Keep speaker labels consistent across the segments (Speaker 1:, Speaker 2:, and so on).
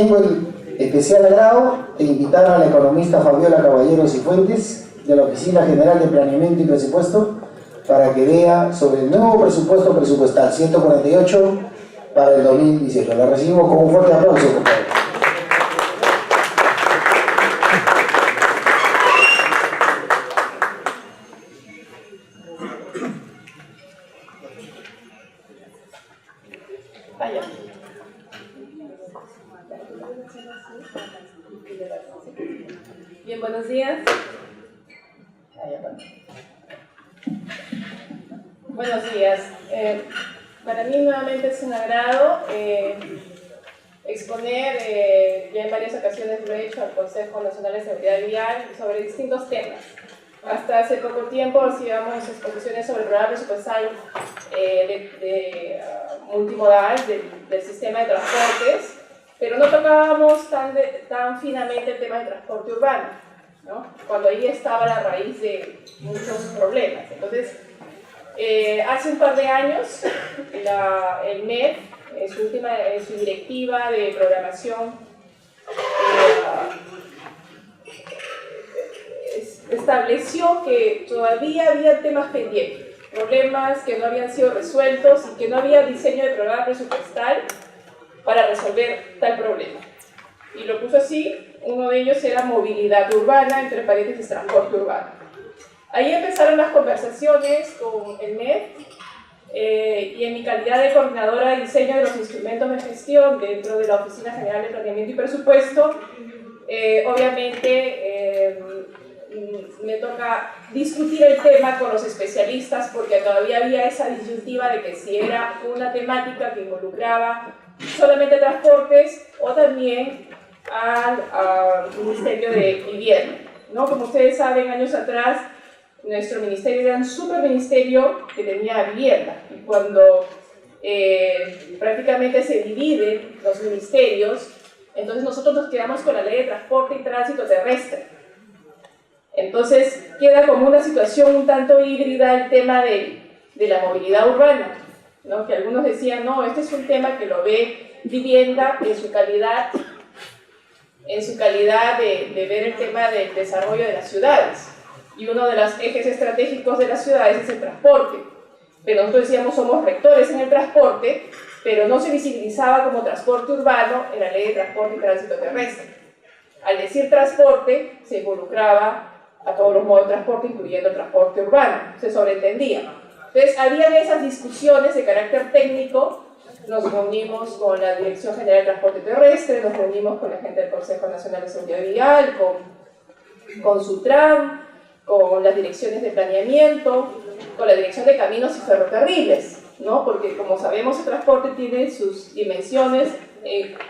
Speaker 1: tengo el especial agrado de invitar a la economista Fabiola Caballeros y Fuentes de la Oficina General de Planeamiento y Presupuesto para que vea sobre el nuevo presupuesto presupuestal 148 para el 2018. La recibimos con un fuerte aplauso, por favor.
Speaker 2: Bien, buenos días. Buenos días. Para mí nuevamente es un agrado exponer, ya en varias ocasiones lo he hecho al Consejo Nacional de Seguridad Vial sobre distintos temas. Hasta hace poco tiempo hacíamos exposiciones sobre el programa presupuestal multimodal del sistema de transportes, pero no tocábamos tan finamente el tema de transporte urbano, ¿no? Cuando ahí estaba la raíz de muchos problemas. Entonces, hace un par de años, el MEF, en su directiva de programación, estableció que todavía había temas pendientes, problemas que no habían sido resueltos y que no había diseño de programa presupuestal para resolver tal problema. Y lo puso así, uno de ellos era movilidad urbana, entre paréntesis transporte urbano. Ahí empezaron las conversaciones con el MEF y en mi calidad de coordinadora de diseño de los instrumentos de gestión dentro de la Oficina General de Planeamiento y Presupuesto, obviamente me toca discutir el tema con los especialistas porque todavía había esa disyuntiva de que si era una temática que involucraba solamente transportes o también al Ministerio de Vivienda, ¿no? Como ustedes saben, años atrás nuestro ministerio era un superministerio que tenía vivienda y cuando prácticamente se dividen los ministerios, entonces nosotros nos quedamos con la ley de transporte y tránsito terrestre. Entonces queda como una situación un tanto híbrida el tema de la movilidad urbana, ¿no? Que algunos decían, no, este es un tema que lo ve vivienda en su calidad de ver el tema del desarrollo de las ciudades. Y uno de los ejes estratégicos de las ciudades es el transporte. Pero nosotros decíamos, somos rectores en el transporte, pero no se visibilizaba como transporte urbano en la ley de transporte y tránsito terrestre. Al decir transporte, se involucraba a todos los modos de transporte, incluyendo el transporte urbano, se sobreentendía. Entonces, habían esas discusiones de carácter técnico, nos reunimos con la Dirección General de Transporte Terrestre, nos reunimos con la gente del Consejo Nacional de Seguridad Vial, con Sutram, con las direcciones de planeamiento, con la Dirección de Caminos y Ferrocarriles, ¿no? Porque como sabemos el transporte tiene sus dimensiones,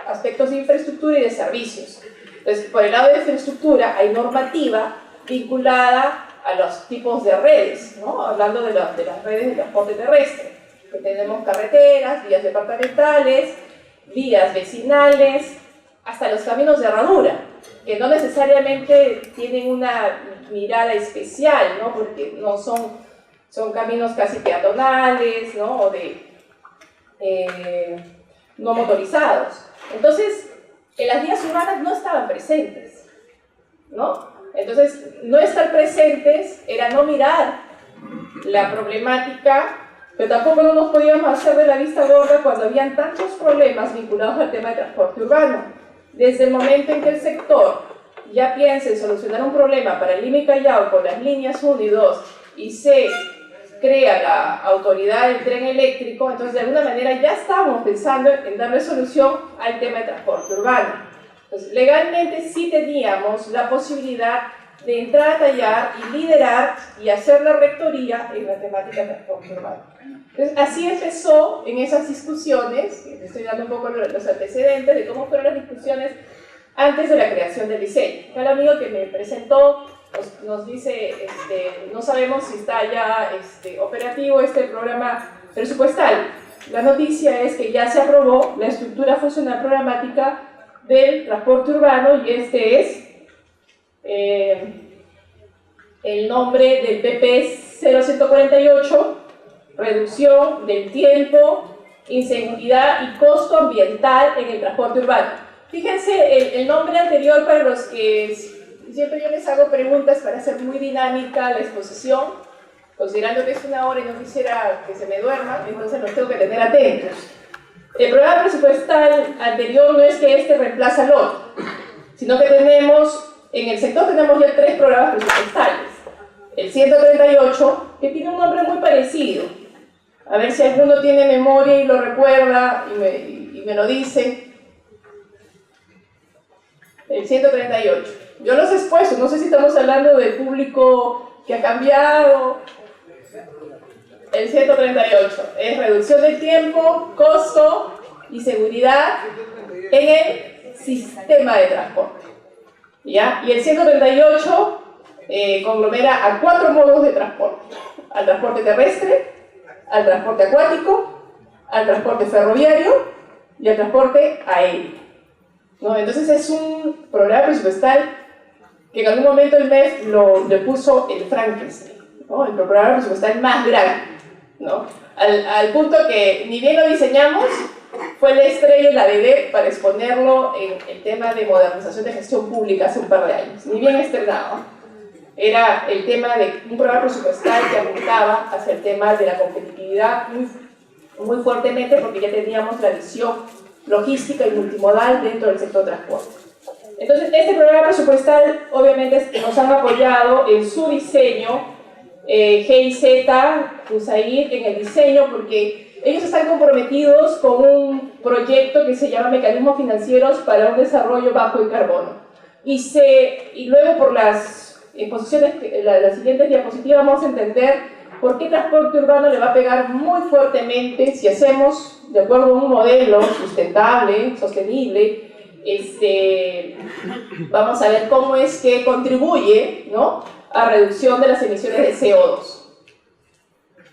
Speaker 2: aspectos de infraestructura y de servicios. Entonces, por el lado de infraestructura hay normativa vinculada a los tipos de redes, ¿no? Hablando de las redes de transporte terrestre, que tenemos carreteras, vías departamentales, vías vecinales, hasta los caminos de herradura, que no necesariamente tienen una mirada especial, ¿no? Porque no son caminos casi peatonales, ¿no? O no motorizados. Entonces, en las vías urbanas no estaban presentes, ¿no? Entonces, no estar presentes era no mirar la problemática, pero tampoco no nos podíamos hacer de la vista gorda cuando habían tantos problemas vinculados al tema de transporte urbano. Desde el momento en que el sector ya piensa en solucionar un problema para el Lima y Callao con las líneas 1 y 2 y se crea la autoridad del tren eléctrico, entonces de alguna manera ya estábamos pensando en darle solución al tema de transporte urbano. Entonces, legalmente sí teníamos la posibilidad de entrar a tallar y liderar y hacer la rectoría en la temática de transporte urbano. Entonces, así empezó en esas discusiones, les estoy dando un poco los antecedentes de cómo fueron las discusiones antes de la creación del diseño. El amigo que me presentó nos dice, no sabemos si está ya operativo este programa presupuestal. La noticia es que ya se aprobó la estructura funcional programática del transporte urbano y este es el nombre del PP 0148, reducción del tiempo, inseguridad y costo ambiental en el transporte urbano. Fíjense el nombre anterior para los que siempre yo les hago preguntas para hacer muy dinámica la exposición, considerando que es 1 hora y no quisiera que se me duerman, entonces los tengo que tener atentos. El programa presupuestal anterior no es que este reemplaza al otro, sino que en el sector tenemos ya 3 programas presupuestales. El 138, que tiene un nombre muy parecido. A ver si alguno tiene memoria y lo recuerda y me lo dice. El 138. Yo los he expuesto, no sé si estamos hablando del público que ha cambiado. El 138 es reducción del tiempo, costo y seguridad en el sistema de transporte. ¿Ya? Y el 138 conglomera a 4 modos de transporte: al transporte terrestre, al transporte acuático, al transporte ferroviario y al transporte aéreo. ¿No? Entonces es un programa presupuestal que en algún momento el MEF le puso el Frankenstein, ¿no? El programa presupuestal más grande, ¿no? Al punto que ni bien lo diseñamos, fue la estrella y la bebé para exponerlo en el tema de modernización de gestión pública hace un par de años, ni bien estrenado. Era el tema de un programa presupuestal que apuntaba hacia el tema de la competitividad muy fuertemente, porque ya teníamos la visión logística y multimodal dentro del sector transporte. Entonces, este programa presupuestal obviamente nos han apoyado en su diseño, GIZ, USAID, en el diseño, porque ellos están comprometidos con un proyecto que se llama Mecanismos Financieros para un Desarrollo Bajo en Carbono. Y luego por las exposiciones, las siguientes diapositivas, vamos a entender por qué transporte urbano le va a pegar muy fuertemente si hacemos de acuerdo a un modelo sustentable, sostenible. Vamos a ver cómo es que contribuye, ¿no?, a reducción de las emisiones de CO2.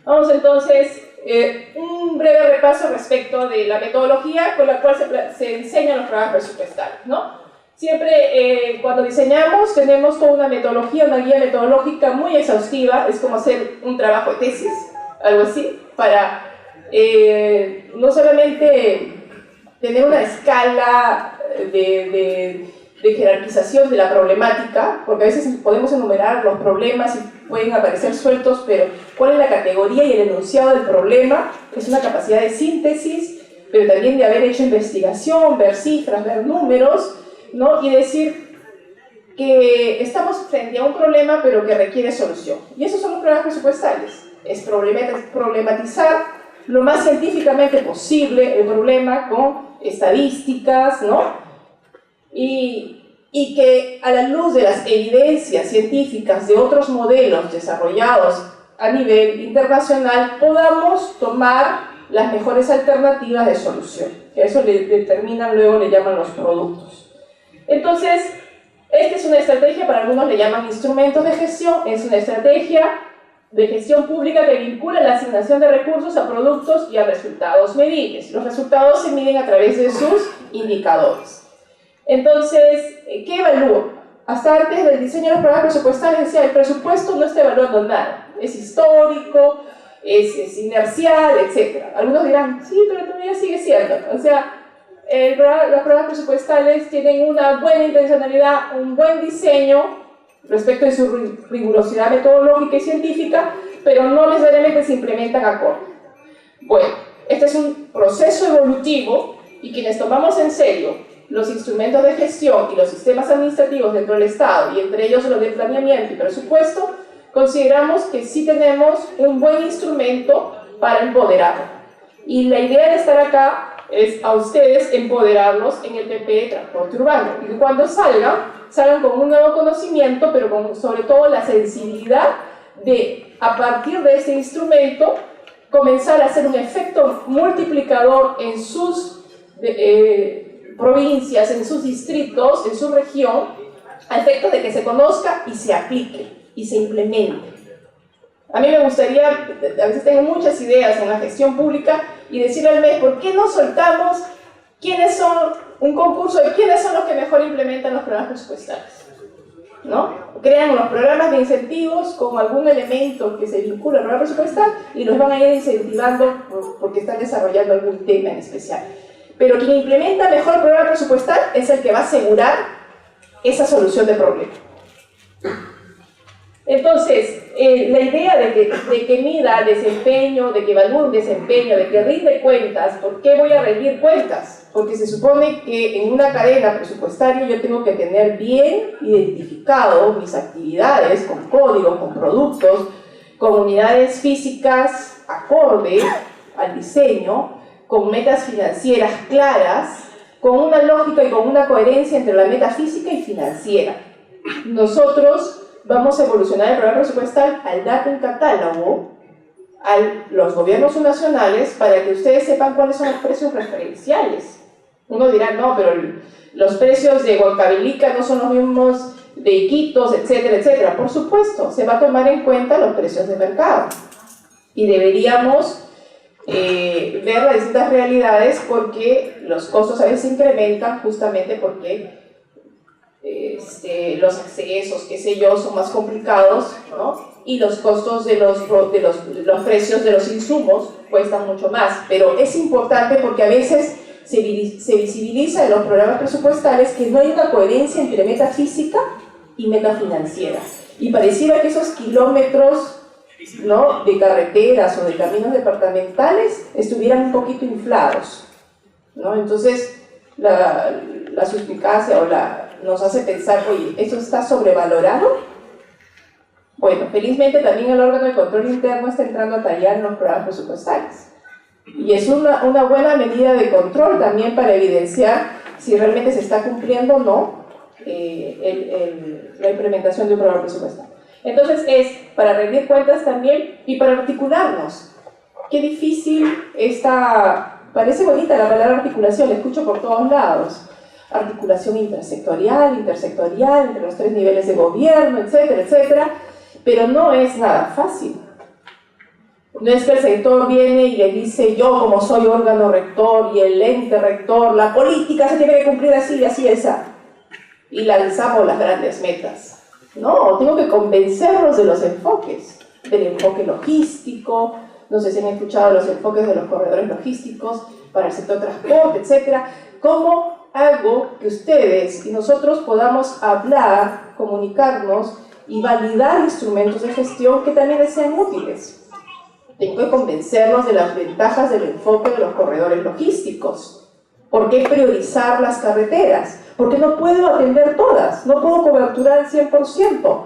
Speaker 2: Vamos entonces, un breve repaso respecto de la metodología con la cual se enseñan los programas presupuestales, ¿no? Siempre cuando diseñamos tenemos toda una metodología, una guía metodológica muy exhaustiva, es como hacer un trabajo de tesis, algo así, para no solamente tener una escala de jerarquización de la problemática, porque a veces podemos enumerar los problemas y pueden aparecer sueltos, pero cuál es la categoría y el enunciado del problema, es una capacidad de síntesis, pero también de haber hecho investigación, ver cifras, ver números, ¿no? Y decir que estamos frente a un problema pero que requiere solución. Y esos son los programas presupuestales, es problematizar lo más científicamente posible el problema con estadísticas, ¿no? Y que a la luz de las evidencias científicas de otros modelos desarrollados a nivel internacional podamos tomar las mejores alternativas de solución, que eso luego le llaman los productos. Entonces, esta es una estrategia, para algunos le llaman instrumentos de gestión, es una estrategia de gestión pública que vincula la asignación de recursos a productos y a resultados medibles. Los resultados se miden a través de sus indicadores. Entonces, ¿qué evalúa? Hasta antes del diseño de los programas presupuestales decía, el presupuesto no está evaluando nada, es histórico, es inercial, etc. Algunos dirán, sí, pero todavía sigue siendo. O sea, los programas presupuestales tienen una buena intencionalidad, un buen diseño respecto de su rigurosidad metodológica y científica, pero no necesariamente se implementan acorde. Bueno, este es un proceso evolutivo y quienes tomamos en serio los instrumentos de gestión y los sistemas administrativos dentro del Estado, y entre ellos los de planeamiento y presupuesto, consideramos que sí tenemos un buen instrumento para empoderarlo. Y la idea de estar acá es a ustedes empoderarlos en el PP de transporte urbano, y que cuando salgan con un nuevo conocimiento, pero con sobre todo la sensibilidad de, a partir de este instrumento, comenzar a hacer un efecto multiplicador en sus provincias, en sus distritos, en su región, a efectos de que se conozca y se aplique y se implemente. A mí me gustaría, a veces tengo muchas ideas en la gestión pública, y decirle al MEF, ¿por qué no soltamos un concurso de quiénes son los que mejor implementan los programas presupuestales? ¿No? Crean los programas de incentivos con algún elemento que se vincula al programa presupuestal y los van a ir incentivando porque están desarrollando algún tema en especial. pero quien implementa mejor el programa presupuestal es el que va a asegurar esa solución de problema. Entonces, la idea de que mida desempeño, de que evalúe un desempeño, de que rinde cuentas. ¿Por qué voy a rendir cuentas? Porque se supone que en una cadena presupuestaria yo tengo que tener bien identificado mis actividades con códigos, con productos, con unidades físicas acorde al diseño, con metas financieras claras, con una lógica y con una coherencia entre la meta física y financiera. Nosotros vamos a evolucionar el programa presupuestal al dar un catálogo a los gobiernos nacionales para que ustedes sepan cuáles son los precios referenciales. Uno dirá, no, pero los precios de Huancavelica no son los mismos de Iquitos, etcétera, etcétera. Por supuesto, se va a tomar en cuenta los precios de mercado. Y deberíamos ver las distintas realidades porque los costos a veces se incrementan justamente porque los accesos, qué sé yo, son más complicados, ¿no? Y los costos de los precios de los insumos cuestan mucho más. Pero es importante porque a veces se visibiliza en los programas presupuestales que no hay una coherencia entre meta física y meta financiera. Y pareciera que esos kilómetros, ¿no?, de carreteras o de caminos departamentales estuvieran un poquito inflados, ¿no? Entonces, la suspicacia nos hace pensar, oye, ¿eso está sobrevalorado? Bueno, felizmente también el órgano de control interno está entrando a tallar en los programas presupuestales. Y es una buena medida de control también para evidenciar si realmente se está cumpliendo o no la implementación de un programa presupuestal. Entonces es para rendir cuentas también y para articularnos. Qué difícil parece bonita la palabra articulación, la escucho por todos lados. Articulación intersectorial entre los 3 niveles de gobierno, etcétera, etcétera, pero no es nada fácil. No es que el sector viene y le dice, yo como soy órgano rector y el ente rector, la política se tiene que cumplir así, así, esa, y lanzamos las grandes metas. No, tengo que convencerlos de los enfoques, del enfoque logístico. No sé si han escuchado los enfoques de los corredores logísticos para el sector transporte, etcétera. ¿Cómo hago que ustedes y nosotros podamos hablar, comunicarnos y validar instrumentos de gestión que también les sean útiles? Tengo que convencerlos de las ventajas del enfoque de los corredores logísticos. ¿Por qué priorizar las carreteras? Porque no puedo atender todas, no puedo coberturar al 100%.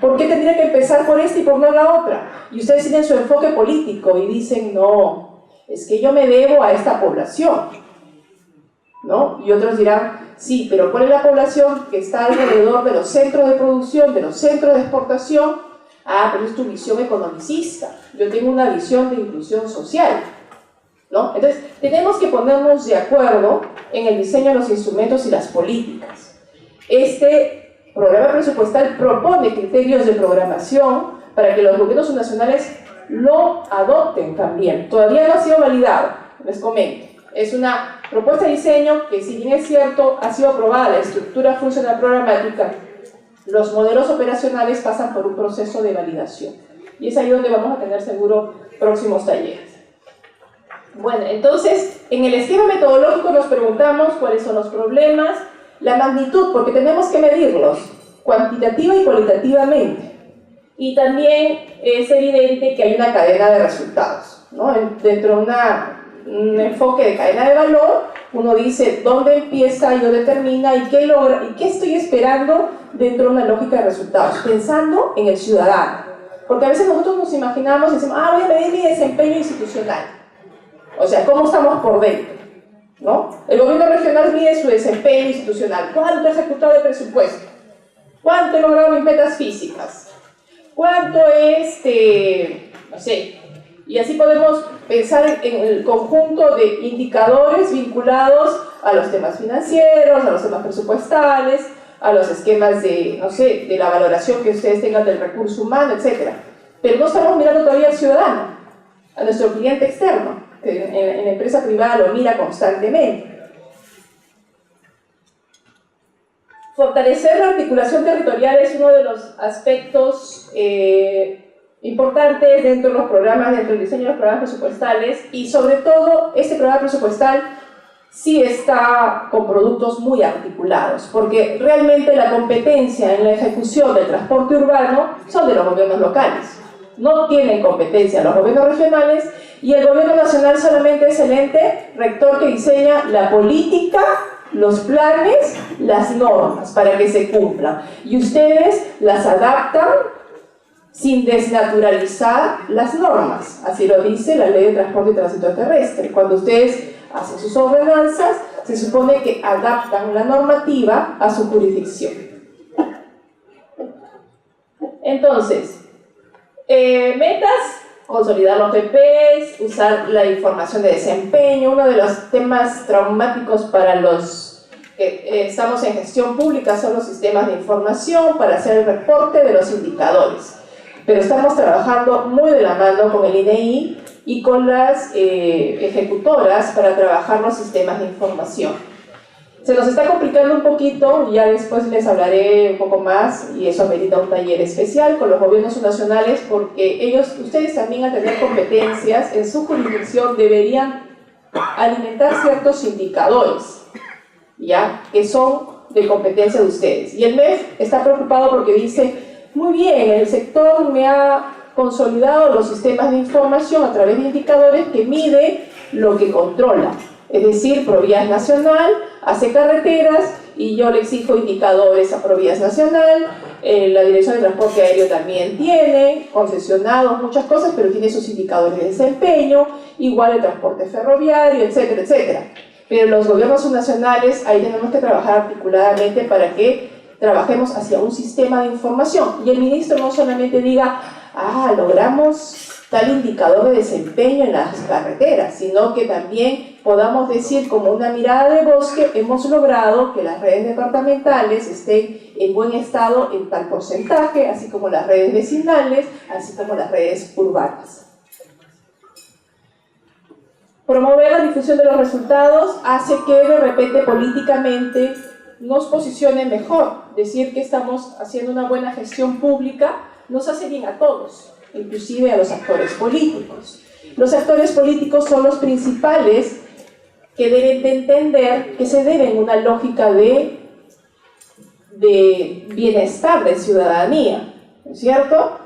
Speaker 2: ¿Por qué tendría que empezar por esta y por no la otra? Y ustedes tienen su enfoque político y dicen, no, es que yo me debo a esta población, ¿no? Y otros dirán, sí, pero ¿cuál es la población que está alrededor de los centros de producción, de los centros de exportación? Ah, pero es tu visión economicista. Yo tengo una visión de inclusión social, ¿no? Entonces, tenemos que ponernos de acuerdo en el diseño de los instrumentos y las políticas. Este programa presupuestal propone criterios de programación para que los gobiernos nacionales lo adopten también. Todavía no ha sido validado, les comento. Es una propuesta de diseño que, si bien es cierto, ha sido aprobada la estructura funcional programática, los modelos operacionales pasan por un proceso de validación. Y es ahí donde vamos a tener seguro próximos talleres. Bueno, entonces, en el esquema metodológico nos preguntamos cuáles son los problemas, la magnitud, porque tenemos que medirlos cuantitativa y cualitativamente. Y también es evidente que hay una cadena de resultados, ¿no? Dentro de un enfoque de cadena de valor, uno dice dónde empieza y dónde termina y qué logra y qué estoy esperando dentro de una lógica de resultados, pensando en el ciudadano. Porque a veces nosotros nos imaginamos y decimos, voy a medir mi desempeño institucional. O sea, ¿cómo estamos por dentro? ¿No? El gobierno regional mide su desempeño institucional. ¿Cuánto he ejecutado de presupuesto? ¿Cuánto he logrado mis metas físicas? ¿Cuánto es, no sé? Y así podemos pensar en el conjunto de indicadores vinculados a los temas financieros, a los temas presupuestales, a los esquemas de, no sé, de la valoración que ustedes tengan del recurso humano, etc. Pero no estamos mirando todavía al ciudadano, a nuestro cliente externo, que en la empresa privada lo mira constantemente. Fortalecer la articulación territorial es uno de los aspectos importantes dentro de los programas, dentro del diseño de los programas presupuestales, y sobre todo este programa presupuestal sí está con productos muy articulados, porque realmente la competencia en la ejecución del transporte urbano son de los gobiernos locales. No tienen competencia los gobiernos regionales y el gobierno nacional solamente es el ente rector que diseña la política, los planes, las normas para que se cumplan. Y ustedes las adaptan sin desnaturalizar las normas. Así lo dice la Ley de Transporte y Tránsito Terrestre. Cuando ustedes hacen sus ordenanzas, se supone que adaptan la normativa a su jurisdicción. Entonces, metas, consolidar los PPs, usar la información de desempeño. Uno de los temas traumáticos para los que estamos en gestión pública son los sistemas de información para hacer el reporte de los indicadores. Pero estamos trabajando muy de la mano con el INEI y con las ejecutoras para trabajar los sistemas de información. Se nos está complicando un poquito, ya después les hablaré un poco más, y eso amerita un taller especial con los gobiernos nacionales, porque ustedes también, al tener competencias en su jurisdicción, deberían alimentar ciertos indicadores, ¿ya?, que son de competencia de ustedes. Y el MEF está preocupado porque dice: muy bien, el sector me ha consolidado los sistemas de información a través de indicadores que mide lo que controla. Es decir, Provías Nacional hace carreteras y yo le exijo indicadores a Provías Nacional. La Dirección de Transporte Aéreo también tiene concesionados, muchas cosas, pero tiene sus indicadores de desempeño, igual el transporte ferroviario, etcétera, etcétera. Pero los gobiernos nacionales, ahí tenemos que trabajar articuladamente para que trabajemos hacia un sistema de información. Y el ministro no solamente diga: logramos tal indicador de desempeño en las carreteras, sino que también podamos decir, como una mirada de bosque, hemos logrado que las redes departamentales estén en buen estado en tal porcentaje, así como las redes vecinales, así como las redes urbanas. Promover la difusión de los resultados hace que de repente políticamente nos posicione mejor. Decir que estamos haciendo una buena gestión pública nos hace bien a todos, inclusive a los actores políticos. Los actores políticos son los principales que deben de entender que se debe en una lógica de bienestar de ciudadanía, ¿no es cierto?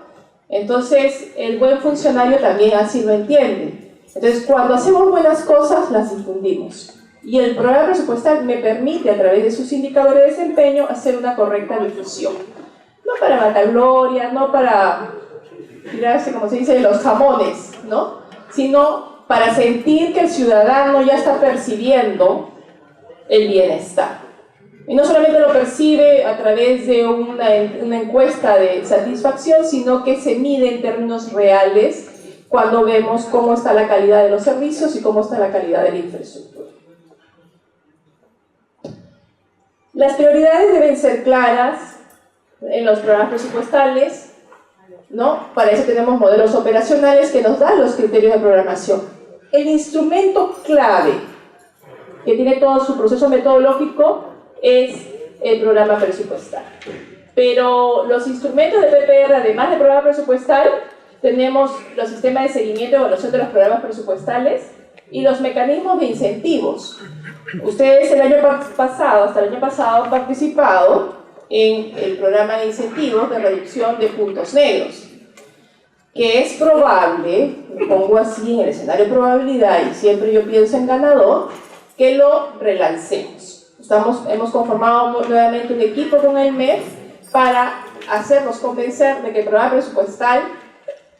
Speaker 2: Entonces, el buen funcionario también así lo entiende. Entonces, cuando hacemos buenas cosas, las difundimos. Y el programa presupuestal me permite, a través de sus indicadores de desempeño, hacer una correcta difusión. No para vanagloria, no para tirarse, como se dice, los jamones, ¿no?, sino para sentir que el ciudadano ya está percibiendo el bienestar. Y no solamente lo percibe a través de una encuesta de satisfacción, sino que se mide en términos reales cuando vemos cómo está la calidad de los servicios y cómo está la calidad de la infraestructura. Las prioridades deben ser claras en los programas presupuestales, ¿no? Para eso tenemos modelos operacionales que nos dan los criterios de programación. El instrumento clave que tiene todo su proceso metodológico es el programa presupuestal. Pero los instrumentos de PPR, además del programa presupuestal, tenemos los sistemas de seguimiento y evaluación de los programas presupuestales y los mecanismos de incentivos. Ustedes hasta el año pasado han participado en el programa de incentivos de reducción de puntos negros, que es probable, me pongo así en el escenario de probabilidad y siempre yo pienso en ganador, que lo relancemos. Hemos conformado nuevamente un equipo con el MEF para hacernos convencer de que el programa presupuestal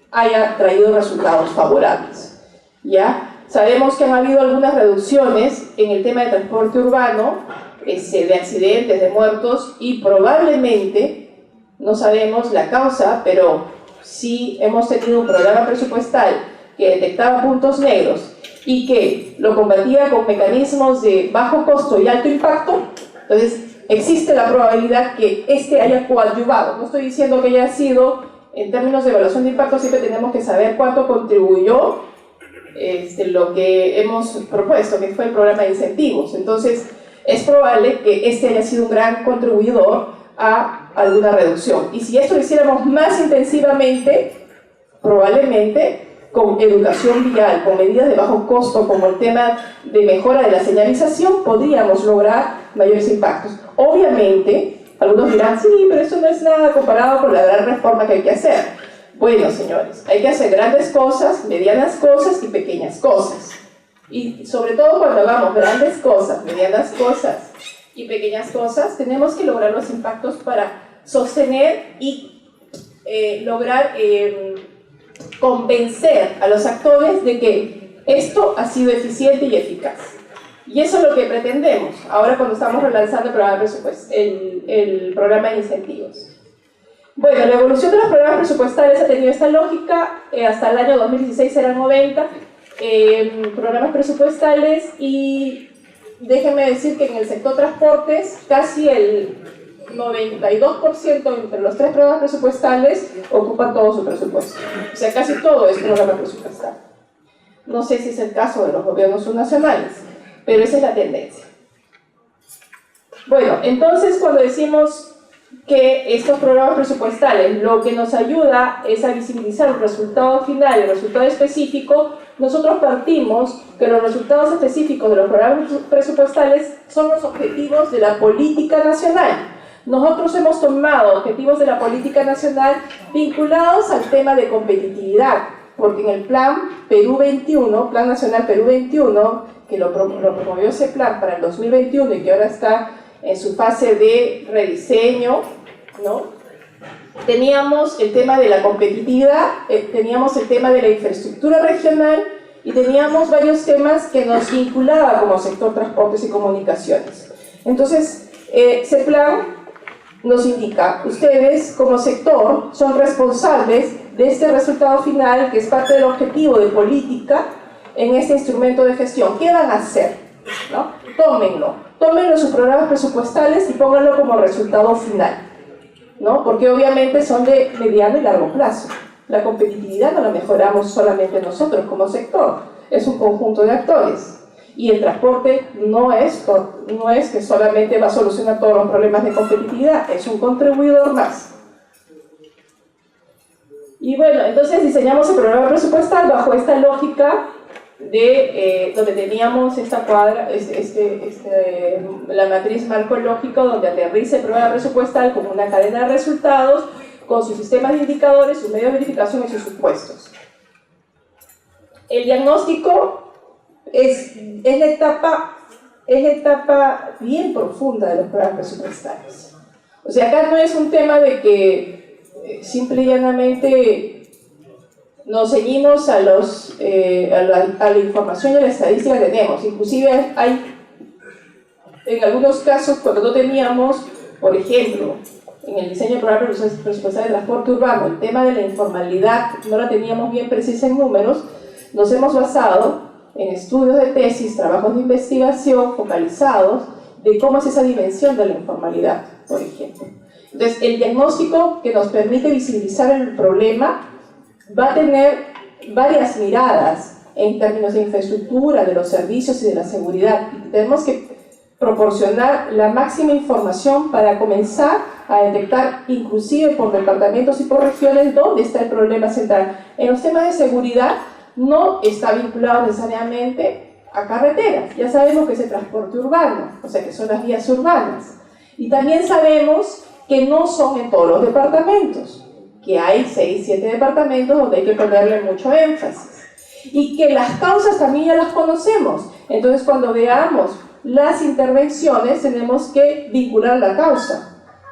Speaker 2: haya traído resultados favorables. ¿Ya? Sabemos que han habido algunas reducciones en el tema de transporte urbano, de accidentes, de muertos, y probablemente, no sabemos la causa, pero sí hemos tenido un programa presupuestal que detectaba puntos negros y que lo combatía con mecanismos de bajo costo y alto impacto. Entonces existe la probabilidad que haya coadyuvado. No estoy diciendo que haya sido, en términos de evaluación de impacto siempre tenemos que saber cuánto contribuyó lo que hemos propuesto, que fue el programa de incentivos. Entonces es probable que haya sido un gran contribuidor a alguna reducción. Y si esto lo hiciéramos más intensivamente, probablemente con educación vial, con medidas de bajo costo, como el tema de mejora de la señalización, podríamos lograr mayores impactos. Obviamente, algunos dirán, sí, pero eso no es nada comparado con la gran reforma que hay que hacer. Bueno, señores, hay que hacer grandes cosas, medianas cosas y pequeñas cosas. Y sobre todo cuando hagamos grandes cosas, medianas cosas y pequeñas cosas, tenemos que lograr los impactos para sostener y lograr convencer a los actores de que esto ha sido eficiente y eficaz. Y eso es lo que pretendemos ahora cuando estamos relanzando el programa de incentivos. Bueno, la evolución de los programas presupuestales ha tenido esta lógica. Hasta el año 2016 eran 90 programas presupuestales, y déjenme decir que en el sector transportes casi el 92% entre los 3 programas presupuestales ocupan todo su presupuesto. O sea, casi todo es programa presupuestal. No sé si es el caso de los gobiernos subnacionales, pero esa es la tendencia. Bueno, entonces cuando decimos que estos programas presupuestales lo que nos ayuda es a visibilizar el resultado final, el resultado específico, nosotros partimos que los resultados específicos de los programas presupuestales son los objetivos de la política nacional. Nosotros hemos tomado objetivos de la política nacional vinculados al tema de competitividad, porque en el Plan Perú 21, Plan Nacional Perú 21, que lo promovió ese plan para el 2021 y que ahora está en su fase de rediseño, ¿no? Teníamos el tema de la competitividad, teníamos el tema de la infraestructura regional y teníamos varios temas que nos vinculaban como sector transportes y comunicaciones. Entonces, ese plan nos indica, ustedes como sector son responsables de este resultado final que es parte del objetivo de política en este instrumento de gestión. ¿Qué van a hacer? ¿No? Tómenlo sus programas presupuestales y pónganlo como resultado final, ¿no? Porque obviamente son de mediano y largo plazo. La competitividad no la mejoramos solamente nosotros como sector, es un conjunto de actores. Y el transporte no es que solamente va a solucionar todos los problemas de competitividad, es un contribuidor más. Y bueno, entonces diseñamos el programa presupuestal bajo esta lógica de donde teníamos esta cuadra, la matriz marco lógico donde aterriza el programa presupuestal como una cadena de resultados con sus sistemas de indicadores, sus medios de verificación y sus supuestos. El diagnóstico es la etapa bien profunda de los programas presupuestales. O sea, acá no es un tema de que simple y llanamente nos ceñimos a la información y a la estadística que tenemos. Inclusive hay, en algunos casos, cuando no teníamos, por ejemplo, en el diseño del programa presupuestal de transporte urbano, el tema de la informalidad no la teníamos bien precisa en números, nos hemos basado en estudios de tesis, trabajos de investigación focalizados de cómo es esa dimensión de la informalidad, por ejemplo. Entonces, el diagnóstico que nos permite visibilizar el problema va a tener varias miradas en términos de infraestructura, de los servicios y de la seguridad. Y tenemos que proporcionar la máxima información para comenzar a detectar, inclusive por departamentos y por regiones, dónde está el problema central. En los temas de seguridad no está vinculado necesariamente a carreteras. Ya sabemos que es el transporte urbano, o sea que son las vías urbanas. Y también sabemos que no son en todos los departamentos, que hay 6, 7 departamentos donde hay que ponerle mucho énfasis. Y que las causas también ya las conocemos. Entonces, cuando veamos las intervenciones, tenemos que vincular la causa.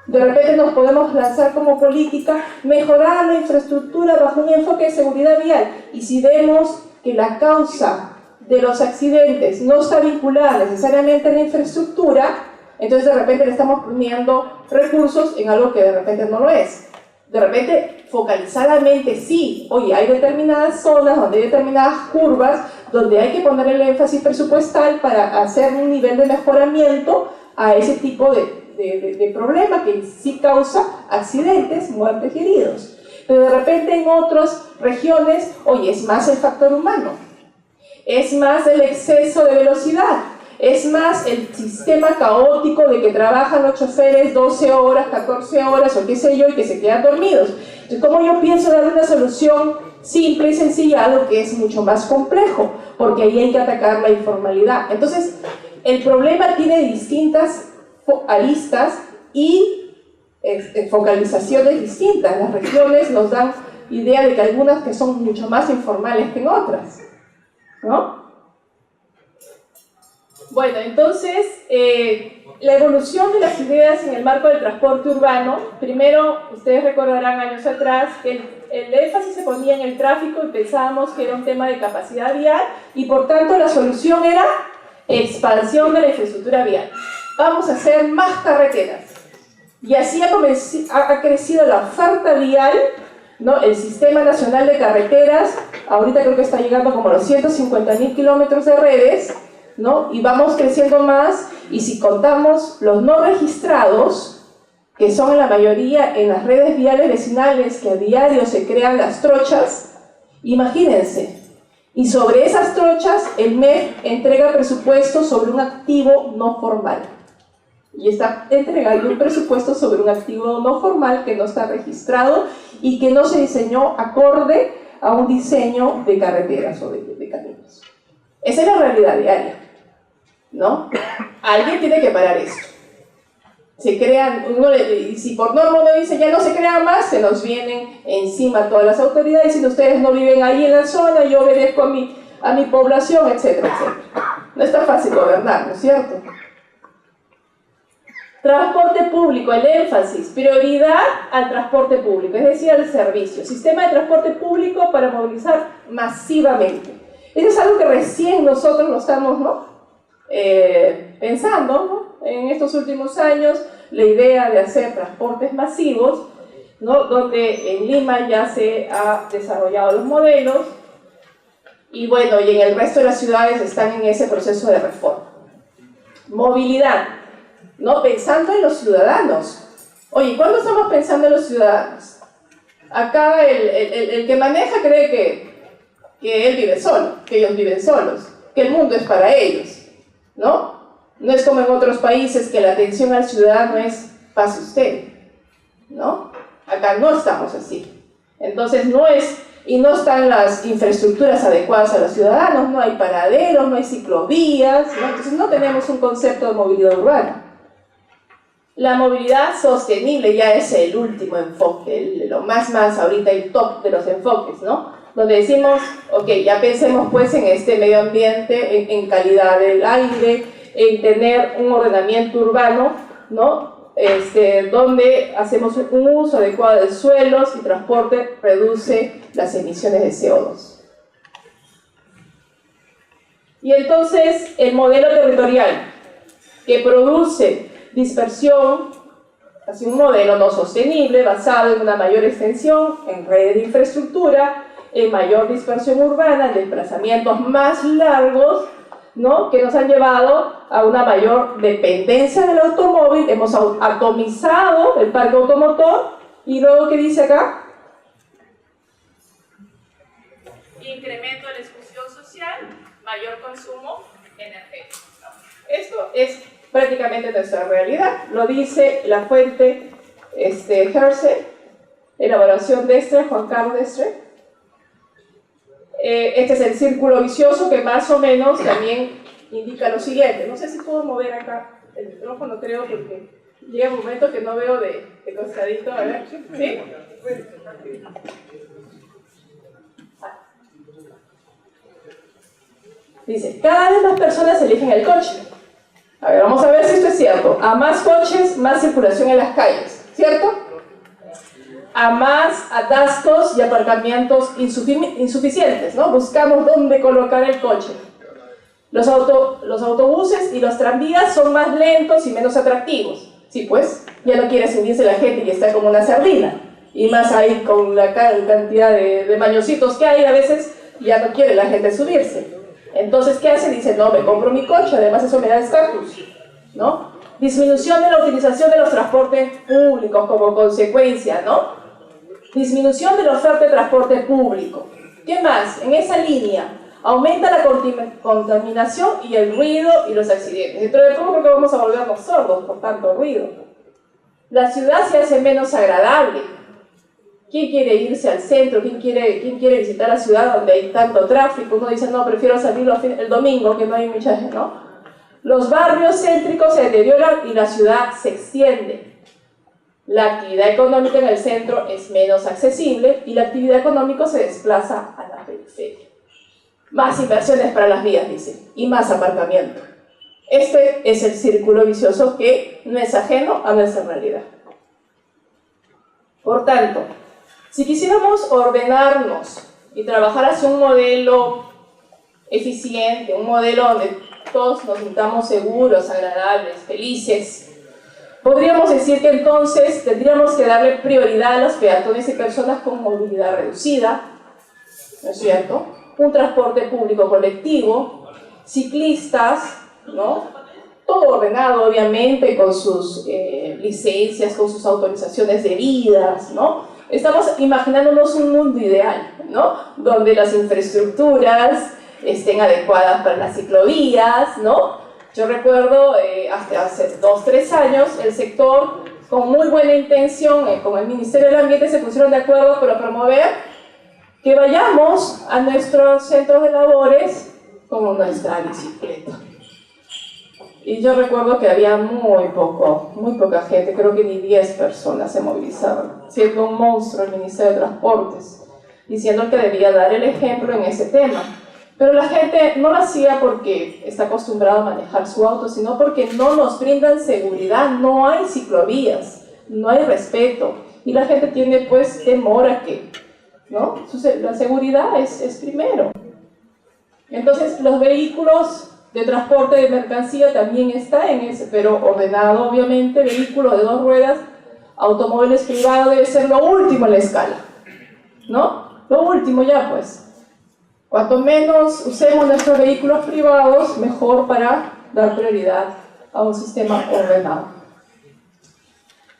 Speaker 2: De repente nos podemos lanzar como política, mejorar la infraestructura bajo un enfoque de seguridad vial. Y si vemos que la causa de los accidentes no está vinculada necesariamente a la infraestructura, entonces de repente le estamos poniendo recursos en algo que de repente no lo es. De repente, focalizadamente sí, oye, hay determinadas zonas donde hay determinadas curvas donde hay que poner el énfasis presupuestal para hacer un nivel de mejoramiento a ese tipo de problema que sí causa accidentes, muertes y heridos. Pero de repente en otras regiones, oye, es más el factor humano, es más el exceso de velocidad, es más el sistema caótico de que trabajan los choferes 12 horas, 14 horas o qué sé yo y que se quedan dormidos. Entonces, ¿cómo yo pienso dar una solución simple y sencilla a algo que es mucho más complejo, porque ahí hay que atacar la informalidad. Entonces, el problema tiene distintas aristas y focalizaciones distintas. Las regiones nos dan idea de que algunas que son mucho más informales que en otras, ¿no? Bueno, entonces, la evolución de las ideas en el marco del transporte urbano, primero, ustedes recordarán años atrás que el énfasis se ponía en el tráfico y pensábamos que era un tema de capacidad vial y por tanto la solución era expansión de la infraestructura vial. Vamos a hacer más carreteras. Y así ha crecido la oferta vial, ¿no? El Sistema Nacional de Carreteras, ahorita creo que está llegando como a los 150.000 kilómetros de redes, ¿no? Y vamos creciendo más, y si contamos los no registrados, que son en la mayoría en las redes viales vecinales que a diario se crean las trochas, imagínense, y sobre esas trochas el MEF entrega presupuesto sobre un activo no formal. Y está entregando un presupuesto sobre un activo no formal que no está registrado y que no se diseñó acorde a un diseño de carreteras o de caminos. Esa es la realidad diaria, ¿no? Alguien tiene que parar esto. Se crean, y si por norma uno dice ya no se crean más, se nos vienen encima todas las autoridades diciendo ustedes no viven ahí en la zona, yo obedezco a mi población, etcétera, etcétera. No es tan fácil gobernar, ¿no es cierto? Transporte público, el énfasis, prioridad al transporte público, es decir, al servicio. Sistema de transporte público para movilizar masivamente. Eso es algo que recién nosotros lo estamos, ¿no? Pensando, ¿no? En estos últimos años, la idea de hacer transportes masivos, ¿no? Donde en Lima ya se ha desarrollado los modelos y bueno, y en el resto de las ciudades están en ese proceso de reforma. Movilidad, ¿no? Pensando en los ciudadanos. Oye, ¿cuándo estamos pensando en los ciudadanos? Acá el que maneja cree que él vive solo, que ellos viven solos, que el mundo es para ellos, ¿no? No es como en otros países que la atención al ciudadano es pase usted, ¿no? Acá no estamos así. Entonces no están las infraestructuras adecuadas a los ciudadanos, no hay paraderos, no hay ciclovías, ¿no? Entonces no tenemos un concepto de movilidad urbana. La movilidad sostenible ya es el último enfoque, lo más ahorita el top de los enfoques, ¿no? Donde decimos, ok, ya pensemos pues en este medio ambiente, en calidad del aire, en tener un ordenamiento urbano, ¿no? Donde hacemos un uso adecuado de suelos y transporte reduce las emisiones de CO2. Y entonces el modelo territorial que produce dispersión, así un modelo no sostenible basado en una mayor extensión en redes de infraestructura, en mayor dispersión urbana, en desplazamientos más largos, ¿no? Que nos han llevado a una mayor dependencia del automóvil, hemos atomizado el parque automotor y luego, ¿qué dice acá? Incremento de la exclusión social, mayor consumo energético. Esto es prácticamente nuestra realidad, lo dice la fuente Hersey, elaboración Destre, Juan Carlos Destre. Este es el círculo vicioso que más o menos también indica lo siguiente. No sé si puedo mover acá el micrófono, creo, porque llega un momento que no veo de costadito. A ver, ¿sí? Dice, cada vez más personas eligen el coche. A ver, vamos a ver si esto es cierto. A más coches, más circulación en las calles, ¿cierto? A más atascos y aparcamientos insuficientes, ¿no? Buscamos dónde colocar el coche. Los autobuses y los tranvías son más lentos y menos atractivos. Sí, pues, ya no quiere subirse la gente y está como una sardina. Y más ahí con la cantidad de mañositos que hay, a veces ya no quiere la gente subirse. Entonces, ¿qué hace? Dice, no, me compro mi coche, además eso me da estatus, ¿no? Disminución de la utilización de los transportes públicos como consecuencia, ¿no? Disminución de la oferta de transporte público. ¿Qué más? En esa línea, aumenta la contaminación y el ruido y los accidentes. Dentro de poco creo que vamos a volvernos sordos por tanto ruido. La ciudad se hace menos agradable. ¿Quién quiere irse al centro? ¿Quién quiere visitar la ciudad donde hay tanto tráfico? Uno dice, no, prefiero salir el domingo, que no hay mucha gente, ¿no? Los barrios céntricos se deterioran y la ciudad se extiende. La actividad económica en el centro es menos accesible y la actividad económica se desplaza a la periferia. Más inversiones para las vías, dice, y más aparcamiento. Este es el círculo vicioso que no es ajeno a nuestra realidad. Por tanto, si quisiéramos ordenarnos y trabajar hacia un modelo eficiente, un modelo donde todos nos sintamos seguros, agradables, felices, podríamos decir que entonces tendríamos que darle prioridad a los peatones y personas con movilidad reducida, ¿no es cierto? Un transporte público colectivo, ciclistas, ¿no? Todo ordenado, obviamente, con sus licencias, con sus autorizaciones debidas, ¿no? Estamos imaginándonos un mundo ideal, ¿no? Donde las infraestructuras estén adecuadas para las ciclovías, ¿no? Yo recuerdo, hasta hace 2-3 años, el sector, con muy buena intención, con el Ministerio del Ambiente, se pusieron de acuerdo para promover que vayamos a nuestros centros de labores con nuestra bicicleta. Y yo recuerdo que había muy poca gente, creo que ni 10 personas se movilizaban, siendo un monstruo el Ministerio de Transportes, diciendo que debía dar el ejemplo en ese tema. Pero la gente no lo hacía porque está acostumbrada a manejar su auto, sino porque no nos brindan seguridad, no hay ciclovías, no hay respeto, y la gente tiene pues temor a que, ¿no? La seguridad es primero. Entonces los vehículos de transporte de mercancía también está en ese, pero ordenado obviamente, vehículos de 2 ruedas, automóviles privados debe ser lo último en la escala, ¿no? Lo último ya pues. Cuanto menos usemos nuestros vehículos privados, mejor para dar prioridad a un sistema ordenado.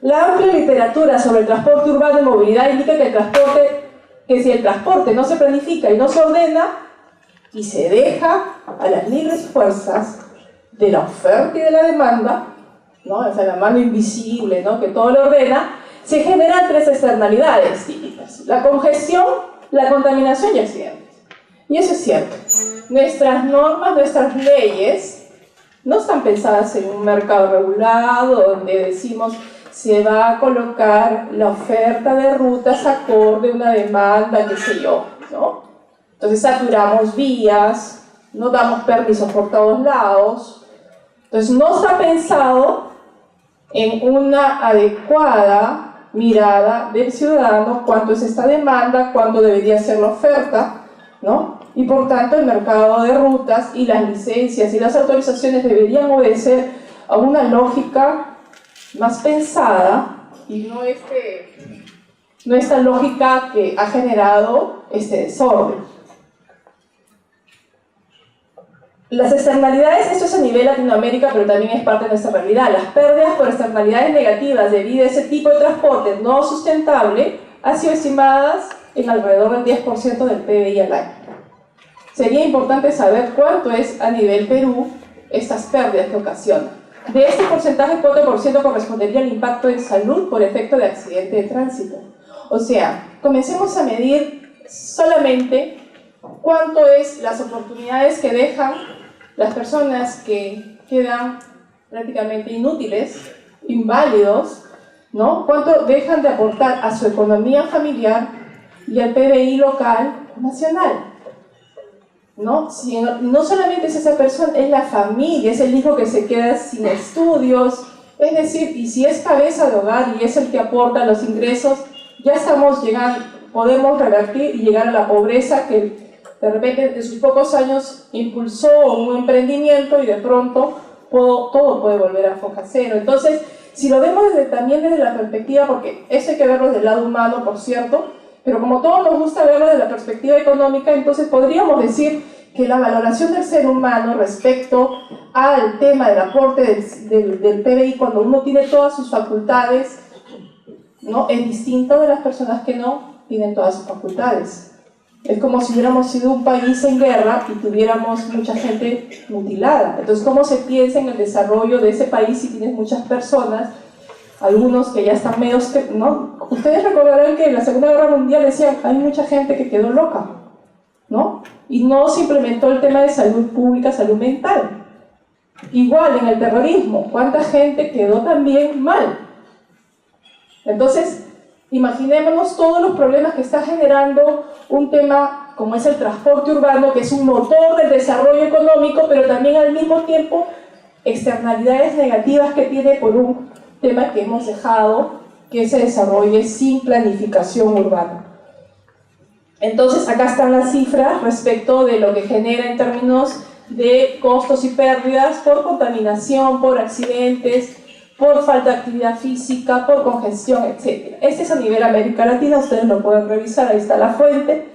Speaker 2: La amplia literatura sobre el transporte urbano y movilidad indica que si el transporte no se planifica y no se ordena, y se deja a las libres fuerzas de la oferta y de la demanda, ¿no? O sea, la mano invisible, ¿no? Que todo lo ordena, se generan 3 externalidades típicas: la congestión, la contaminación y accidentes. Y eso es cierto. Nuestras normas, nuestras leyes no están pensadas en un mercado regulado donde decimos se va a colocar la oferta de rutas acorde a una demanda, qué sé yo, ¿no? Entonces saturamos vías, no damos permisos por todos lados. Entonces no está pensado en una adecuada mirada del ciudadano cuánto es esta demanda, cuánto debería ser la oferta, ¿no? Y por tanto el mercado de rutas y las licencias y las autorizaciones deberían obedecer a una lógica más pensada y no esta lógica que ha generado este desorden. Las externalidades, esto es a nivel Latinoamérica, pero también es parte de nuestra realidad. Las pérdidas por externalidades negativas debido a ese tipo de transporte no sustentable han sido estimadas en alrededor del 10% del PBI al año. Sería importante saber cuánto es a nivel Perú estas pérdidas que ocasionan. De este porcentaje, el 4% correspondería al impacto en salud por efecto de accidente de tránsito. O sea, comencemos a medir solamente cuánto es las oportunidades que dejan las personas que quedan prácticamente inútiles, inválidos, ¿no? Cuánto dejan de aportar a su economía familiar y al PBI local nacional, ¿no? Si no solamente es esa persona, es la familia, es el hijo que se queda sin estudios, es decir, y si es cabeza de hogar y es el que aporta los ingresos, ya estamos llegando, podemos revertir y llegar a la pobreza que de repente de sus pocos años impulsó un emprendimiento y de pronto todo puede volver a foca cero. Entonces, si lo vemos también desde la perspectiva, porque eso hay que verlo del lado humano, por cierto, pero como todos nos gusta verlo desde la perspectiva económica, entonces podríamos decir que la valoración del ser humano respecto al tema del aporte del PBI, cuando uno tiene todas sus facultades, ¿no? Es distinto de las personas que no tienen todas sus facultades. Es como si hubiéramos sido un país en guerra y tuviéramos mucha gente mutilada. Entonces, ¿cómo se piensa en el desarrollo de ese país si tienes muchas personas algunos que ya están medios, ¿no? Ustedes recordarán que en la Segunda Guerra Mundial decían, hay mucha gente que quedó loca, ¿no? Y no se implementó el tema de salud pública, salud mental. Igual en el terrorismo, ¿cuánta gente quedó también mal? Entonces, imaginémonos todos los problemas que está generando un tema como es el transporte urbano, que es un motor del desarrollo económico, pero también al mismo tiempo externalidades negativas que tiene por un tema que hemos dejado que se desarrolle sin planificación urbana. Entonces, acá están las cifras respecto de lo que genera en términos de costos y pérdidas por contaminación, por accidentes, por falta de actividad física, por congestión, etc. Este es a nivel América Latina, ustedes lo pueden revisar, ahí está la fuente,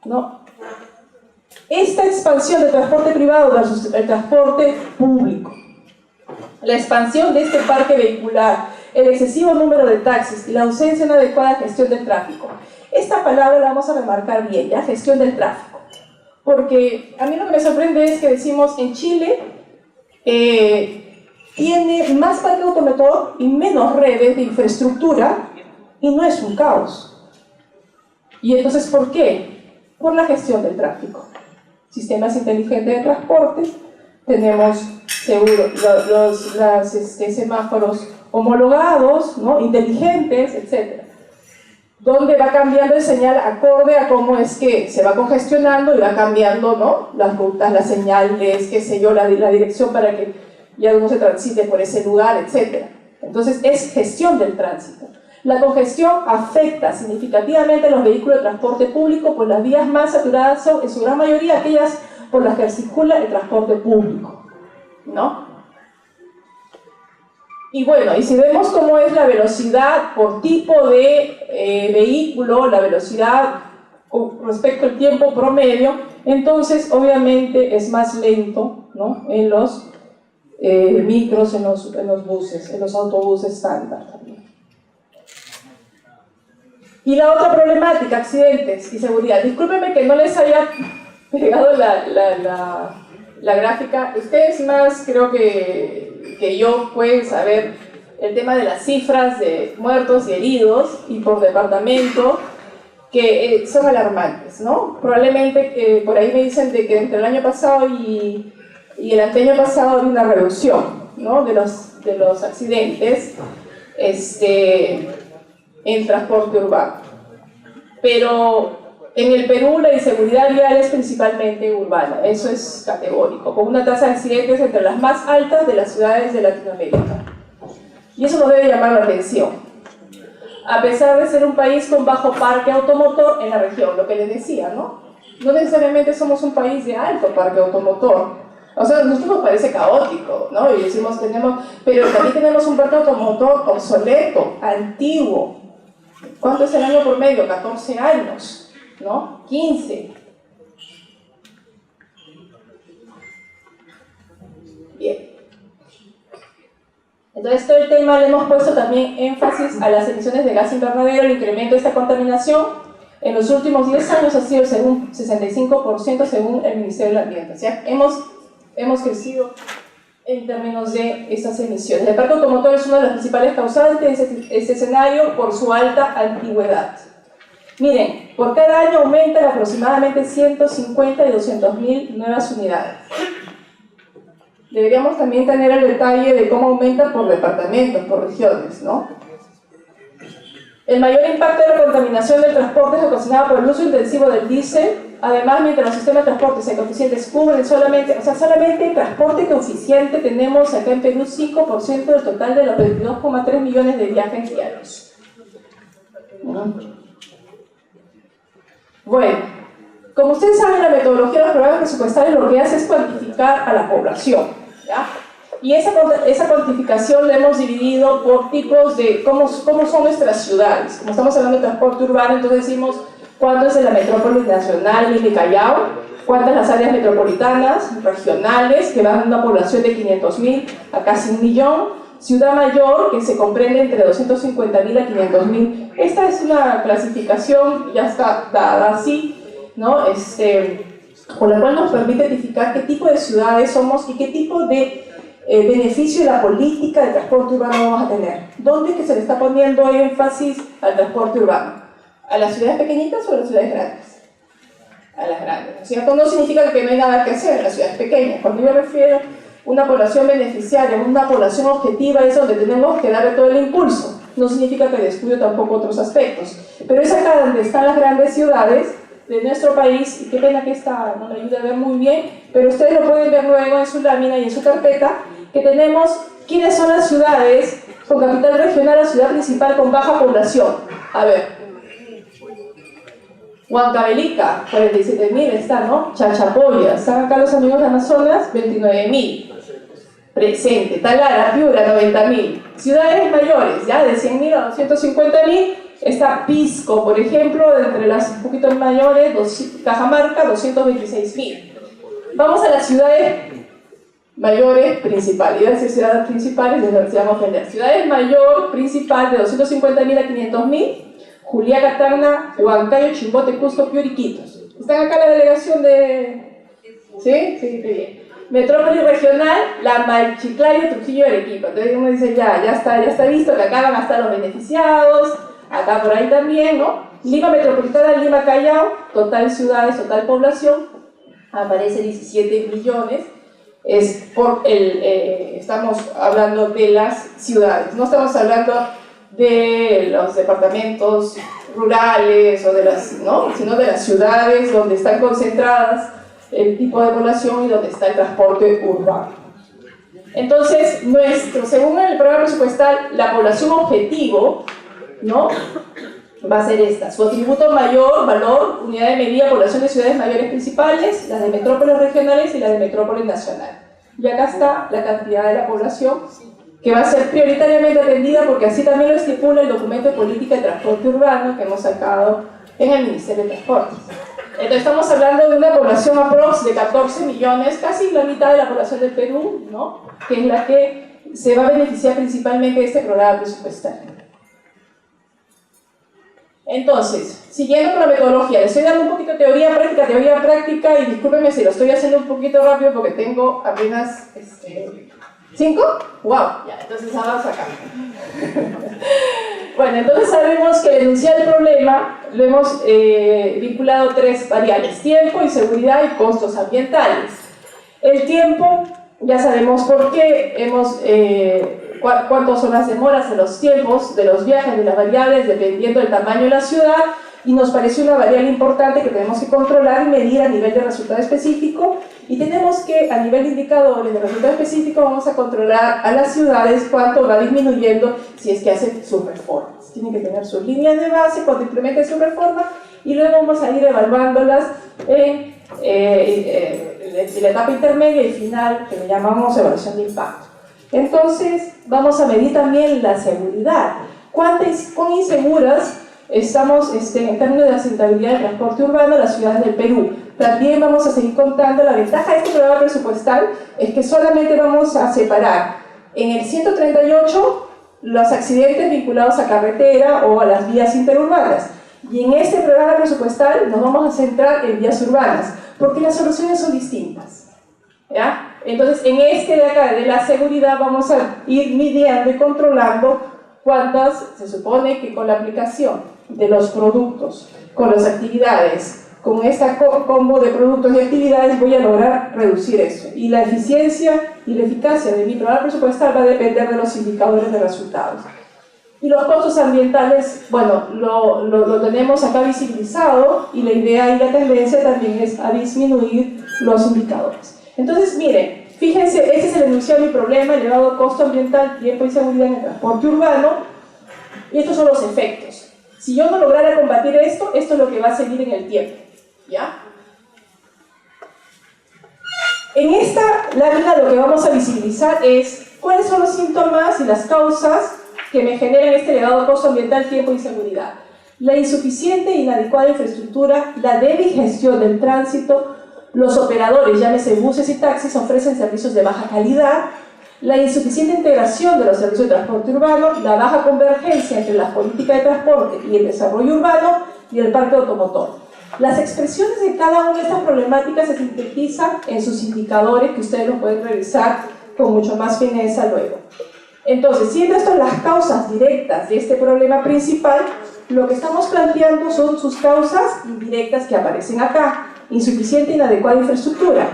Speaker 2: ¿no? Esta expansión del transporte privado versus el transporte público, la expansión de este parque vehicular, el excesivo número de taxis y la ausencia de una adecuada gestión del tráfico. Esta palabra la vamos a remarcar bien, ¿ya? Gestión del tráfico. Porque a mí lo que me sorprende es que decimos en Chile tiene más parque automotor y menos redes de infraestructura y no es un caos. ¿Y entonces por qué? Por la gestión del tráfico. Sistemas inteligentes de transporte, tenemos seguro, los semáforos homologados, ¿no? Inteligentes, etc. Donde va cambiando el señal acorde a cómo es que se va congestionando y va cambiando, ¿no? Las rutas, las señales, qué sé yo, la dirección para que ya no se transite por ese lugar, etc. Entonces es gestión del tránsito. La congestión afecta significativamente a los vehículos de transporte público, pues las vías más saturadas son en su gran mayoría aquellas por las que circula el transporte público, ¿no? Y bueno, y si vemos cómo es la velocidad por tipo de vehículo, la velocidad respecto al tiempo promedio, entonces obviamente es más lento, ¿no? En los micros, en los buses, en los autobuses estándar también. Y la otra problemática, accidentes y seguridad. Discúlpenme que no les haya pegado la gráfica. Ustedes más creo que yo pueden saber el tema de las cifras de muertos y heridos y por departamento, que son alarmantes, ¿no? Probablemente por ahí me dicen de que entre el año pasado y el anteaño pasado hay una reducción, ¿no? de los accidentes en transporte urbano. Pero en el Perú la inseguridad vial es principalmente urbana, eso es categórico, con una tasa de accidentes entre las más altas de las ciudades de Latinoamérica. Y eso nos debe llamar la atención. A pesar de ser un país con bajo parque automotor en la región, lo que les decía, ¿no? No necesariamente somos un país de alto parque automotor. O sea, a nosotros nos parece caótico, ¿no? Y decimos, pero también tenemos un parque automotor obsoleto, antiguo. ¿Cuánto es el año por medio? 14 años, ¿no? 15. Bien. Entonces, todo el tema le hemos puesto también énfasis a las emisiones de gas invernadero. El incremento de esta contaminación en los últimos 10 años ha sido según 65% según el Ministerio del Ambiente. O sea, hemos crecido en términos de estas emisiones. El parque automotor es uno de los principales causantes de este escenario por su alta antigüedad. Miren, por cada año aumentan aproximadamente 150 y 200.000 nuevas unidades. Deberíamos también tener el detalle de cómo aumenta por departamentos, por regiones, ¿no? El mayor impacto de la contaminación del transporte es ocasionado por el uso intensivo del diésel. Además, mientras los sistemas de transporte ecoeficientes cubren solamente en transporte ecoeficiente tenemos acá en Perú 5% del total de los 22,3 millones de viajes diarios. Bueno, como ustedes saben, la metodología de los programas presupuestarios lo que hace es cuantificar a la población, ¿ya? Y esa cuantificación la hemos dividido por tipos de cómo son nuestras ciudades. Como estamos hablando de transporte urbano, entonces decimos cuánto es en la metrópoli nacional y Callao, cuántas las áreas metropolitanas, regionales, que van a una población de 500.000 a casi 1 millón, ciudad mayor, que se comprende entre 250.000 a 500.000. Esta es una clasificación, ya está dada así, ¿no? Por la cual nos permite identificar qué tipo de ciudades somos y qué tipo de
Speaker 3: beneficio de la política de transporte urbano vamos a tener? ¿Dónde es que se le está poniendo énfasis al transporte urbano? ¿A las ciudades pequeñitas o a las ciudades grandes? A las grandes, ¿no es cierto? No significa que no hay nada que hacer en las ciudades pequeñas. Cuando yo me refiero a una población beneficiaria, una población objetiva, es donde tenemos que darle todo el impulso. No significa que descuide tampoco otros aspectos. Pero es acá donde están las grandes ciudades de nuestro país, y qué pena que esta no me ayuda a ver muy bien, pero ustedes lo pueden ver luego en su lámina y en su carpeta, que tenemos quiénes son las ciudades con capital regional, la ciudad principal con baja población. A ver, Huancavelica, 47.000 está, ¿no? Chachapoya, están acá los amigos de Amazonas, 29.000. Presente, Talara, Piura, 90.000. Ciudades mayores, ya de 100.000 a 250.000, está Pisco, por ejemplo, entre las un poquito mayores, Cajamarca, 226.000. Vamos a las ciudades mayores principales, iba a decir ciudades principales, les vamos a ofender. Ciudades mayor principal de 250.000 a 500.000, Juliaca, Tacna, Huancayo, Chimbote, Cusco, Piura y Iquitos. ¿Están acá la delegación de...? ¿Sí? Sí, qué bien. Metrópoli regional, La Chiclayo, Trujillo y Arequipa. Entonces uno dice, ya está visto que acá van a estar los beneficiados, acá por ahí también, ¿no? Lima metropolitana, Lima Callao, total ciudades, total población, aparece 17 millones. Estamos hablando de las ciudades, no estamos hablando de los departamentos rurales o de las, ¿no? Sino de las ciudades donde están concentradas el tipo de población y donde está el transporte urbano. Entonces, según el programa presupuestal, la población objetivo, ¿no?, va a ser esta: su atributo mayor, valor, unidad de medida, población de ciudades mayores principales, las de metrópolis regionales y las de metrópolis nacional. Y acá está la cantidad de la población que va a ser prioritariamente atendida, porque así también lo estipula el documento de política de transporte urbano que hemos sacado en el Ministerio de Transportes. Entonces estamos hablando de una población aprox de 14 millones, casi la mitad de la población del Perú, ¿no?, que es la que se va a beneficiar principalmente de este programa presupuestario. Entonces, siguiendo con la metodología, les estoy dando un poquito de teoría práctica, y discúlpenme si lo estoy haciendo un poquito rápido porque tengo apenas... ¿5? ¡Wow! Ya, entonces vamos acá. Bueno, entonces sabemos que el enunciado del problema lo hemos vinculado a 3 variables: tiempo, inseguridad y costos ambientales. El tiempo, ya sabemos por qué, cuántas son las demoras en los tiempos de los viajes de las variables dependiendo del tamaño de la ciudad, y nos parece una variable importante que tenemos que controlar y medir a nivel de resultado específico, y tenemos que, a nivel de indicadores de resultado específico, vamos a controlar a las ciudades cuánto va disminuyendo si es que hacen sus reformas. Tienen que tener sus líneas de base cuando implementen su reforma, y luego vamos a ir evaluándolas en la etapa intermedia y final, que le llamamos evaluación de impacto. Entonces, vamos a medir también la seguridad. ¿Cuán inseguras estamos en términos de asentabilidad del transporte urbano en las ciudades del Perú? También vamos a seguir contando. La ventaja de este programa presupuestal es que solamente vamos a separar en el 138 los accidentes vinculados a carretera o a las vías interurbanas, y en este programa presupuestal nos vamos a centrar en vías urbanas, porque las soluciones son distintas, ¿ya? Entonces, en este de acá, de la seguridad, vamos a ir midiendo y controlando cuántas se supone que con la aplicación de los productos, con las actividades, con esta combo de productos y actividades voy a lograr reducir eso. Y la eficiencia y la eficacia de mi programa presupuestal va a depender de los indicadores de resultados. Y los costos ambientales, bueno, lo tenemos acá visibilizado, y la idea y la tendencia también es a disminuir los indicadores. Entonces, miren, fíjense, este es el enunciado de mi problema: elevado costo ambiental, tiempo y seguridad en el transporte urbano, y estos son los efectos. Si yo no lograra combatir esto, esto es lo que va a seguir en el tiempo, ¿ya? En esta lámina lo que vamos a visibilizar es cuáles son los síntomas y las causas que me generan este elevado costo ambiental, tiempo y seguridad. La insuficiente e inadecuada infraestructura, la débil gestión del tránsito, los operadores, llámese buses y taxis, ofrecen servicios de baja calidad, la insuficiente integración de los servicios de transporte urbano, la baja convergencia entre las políticas de transporte y el desarrollo urbano y el parque automotor. Las expresiones de cada una de estas problemáticas se sintetizan en sus indicadores, que ustedes lo pueden revisar con mucho más fineza luego. Entonces, siendo estas las causas directas de este problema principal, lo que estamos planteando son sus causas indirectas que aparecen acá. Insuficiente e inadecuada infraestructura.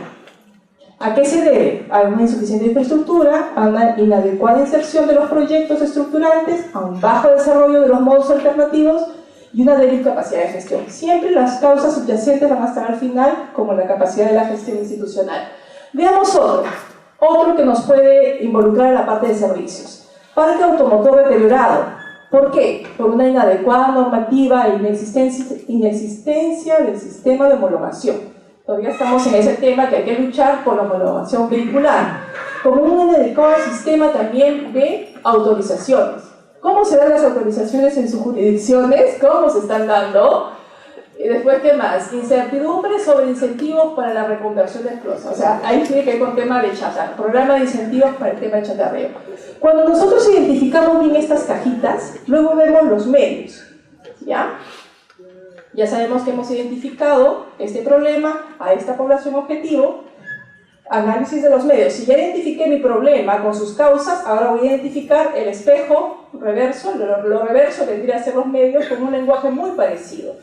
Speaker 3: ¿A qué se debe? A una insuficiente infraestructura, a una inadecuada inserción de los proyectos estructurantes, a un bajo desarrollo de los modos alternativos y una débil capacidad de gestión. Siempre las causas subyacentes van a estar al final, como la capacidad de la gestión institucional. Veamos otro que nos puede involucrar en la parte de servicios. Parque automotor deteriorado. ¿Por qué? Por una inadecuada normativa e inexistencia del sistema de homologación. Todavía estamos en ese tema que hay que luchar por la homologación vehicular. Como un inadecuado sistema también de autorizaciones. ¿Cómo se dan las autorizaciones en sus jurisdicciones? ¿Cómo se están dando? Y después, ¿qué más? Incertidumbre sobre incentivos para la reconversión de explotación. O sea, ahí tiene que ver con tema de chatarra, programa de incentivos para el tema de chatarreo. Cuando nosotros identificamos bien estas cajitas, luego vemos los medios, ¿ya? Ya sabemos que hemos identificado este problema a esta población objetivo. Análisis de los medios. Si ya identifiqué mi problema con sus causas, ahora voy a identificar el espejo reverso. Lo reverso vendría a ser los medios con un lenguaje muy parecido.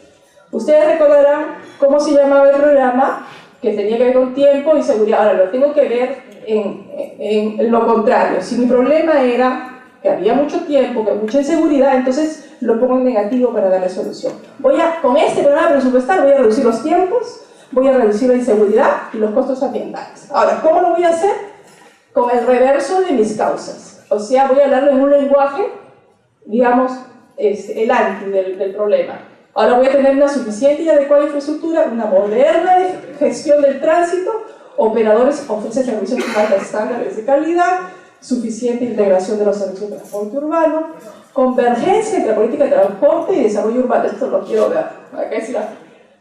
Speaker 3: Ustedes recordarán cómo se llamaba el programa, que tenía que ver con tiempo y seguridad. Ahora lo tengo que ver en lo contrario. Si mi problema era que había mucho tiempo, que mucha inseguridad, entonces lo pongo en negativo para darle solución. Con este programa presupuestal voy a reducir los tiempos, voy a reducir la inseguridad y los costos ambientales. Ahora, ¿cómo lo voy a hacer? Con el reverso de mis causas. O sea, voy a hablarlo en un lenguaje, digamos, el anti del problema. Ahora voy a tener una suficiente y adecuada infraestructura, una moderna gestión del tránsito, operadores ofrecen servicios con altos estándares de calidad, suficiente integración de los servicios de transporte urbano, convergencia entre política de transporte y desarrollo urbano. Esto lo quiero ver. Acá es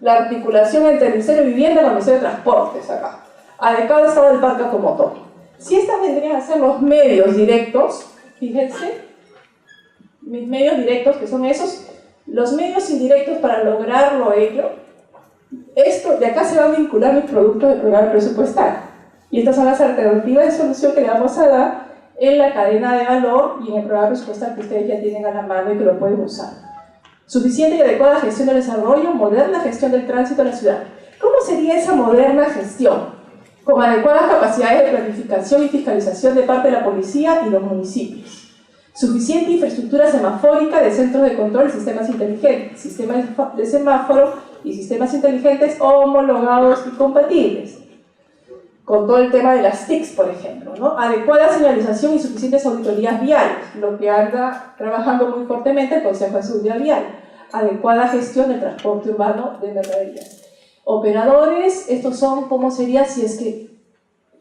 Speaker 3: la articulación entre el Ministerio de Vivienda y el Ministerio de Transportes. Acá. Adecuado estado del parque automotor. Si estas vendrían a ser los medios directos, fíjense, mis medios directos que son esos, los medios indirectos para lograrlo ello, esto de acá se va a vincular mis productos del programa presupuestal. Y estas son las alternativas de solución que le vamos a dar en la cadena de valor y en el programa presupuestal que ustedes ya tienen a la mano y que lo pueden usar. Suficiente y adecuada gestión del desarrollo, moderna gestión del tránsito en la ciudad. ¿Cómo sería esa moderna gestión? Con adecuadas capacidades de planificación y fiscalización de parte de la policía y los municipios. Suficiente infraestructura semafórica de centros de control y sistemas inteligentes, sistemas de semáforo y sistemas inteligentes homologados y compatibles. Con todo el tema de las TICs, por ejemplo, ¿no? Adecuada señalización y suficientes auditorías viales, lo que anda trabajando muy fuertemente el Consejo de Seguridad Vial. Adecuada gestión del transporte urbano de mercaderías. Operadores, estos son, ¿cómo sería si es que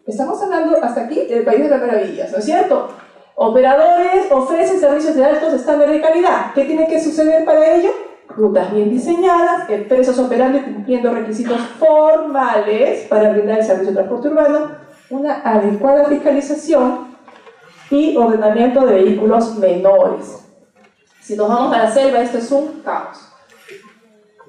Speaker 3: estamos hablando hasta aquí del país de las maravillas, ¿no es cierto? Operadores ofrecen servicios de altos estándares de calidad. ¿Qué tiene que suceder para ello? Rutas bien diseñadas, empresas operando y cumpliendo requisitos formales para brindar el servicio de transporte urbano, una adecuada fiscalización y ordenamiento de vehículos menores. Si nos vamos a la selva, esto es un caos.